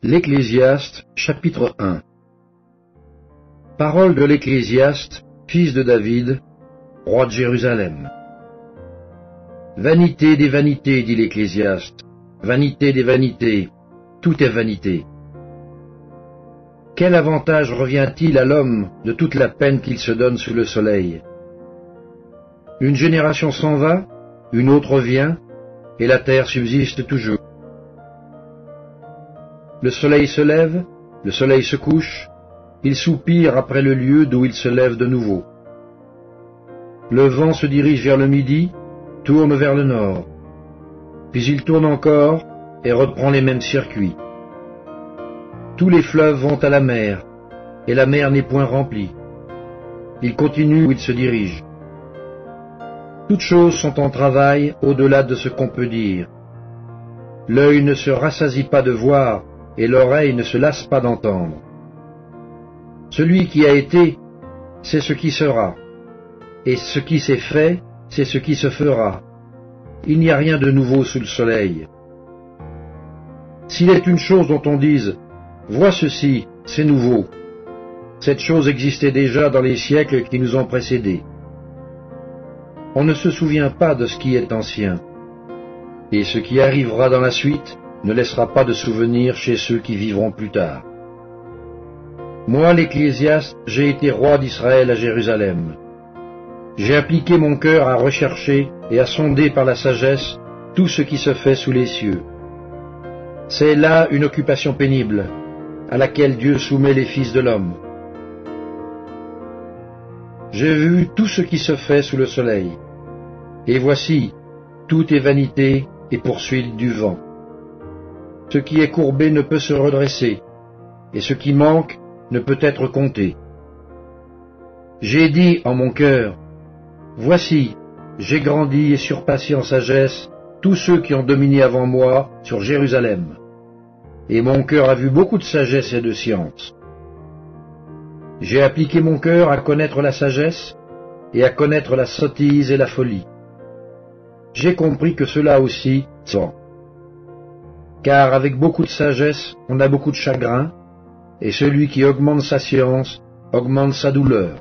L'Ecclésiaste, chapitre 1. Parole de l'Ecclésiaste, fils de David, roi de Jérusalem. Vanité des vanités, dit l'Ecclésiaste, vanité des vanités, tout est vanité. Quel avantage revient-il à l'homme de toute la peine qu'il se donne sous le soleil? Une génération s'en va, une autre vient, et la terre subsiste toujours. Le soleil se lève, le soleil se couche, il soupire après le lieu d'où il se lève de nouveau. Le vent se dirige vers le midi, tourne vers le nord, puis il tourne encore et reprend les mêmes circuits. Tous les fleuves vont à la mer, et la mer n'est point remplie. Il continue où il se dirige. Toutes choses sont en travail au-delà de ce qu'on peut dire. L'œil ne se rassasie pas de voir, et l'oreille ne se lasse pas d'entendre. Celui qui a été, c'est ce qui sera, et ce qui s'est fait, c'est ce qui se fera. Il n'y a rien de nouveau sous le soleil. S'il est une chose dont on dise « Vois ceci, c'est nouveau », cette chose existait déjà dans les siècles qui nous ont précédés. On ne se souvient pas de ce qui est ancien, et ce qui arrivera dans la suite ne laissera pas de souvenir chez ceux qui vivront plus tard. Moi, l'Ecclésiaste, j'ai été roi d'Israël à Jérusalem. J'ai appliqué mon cœur à rechercher et à sonder par la sagesse tout ce qui se fait sous les cieux. C'est là une occupation pénible, à laquelle Dieu soumet les fils de l'homme. J'ai vu tout ce qui se fait sous le soleil, et voici, tout est vanité et poursuite du vent. Ce qui est courbé ne peut se redresser, et ce qui manque ne peut être compté. J'ai dit en mon cœur, voici, j'ai grandi et surpassé en sagesse tous ceux qui ont dominé avant moi sur Jérusalem. Et mon cœur a vu beaucoup de sagesse et de science. J'ai appliqué mon cœur à connaître la sagesse et à connaître la sottise et la folie. J'ai compris que cela aussi sont. Car avec beaucoup de sagesse, on a beaucoup de chagrin, et celui qui augmente sa science augmente sa douleur.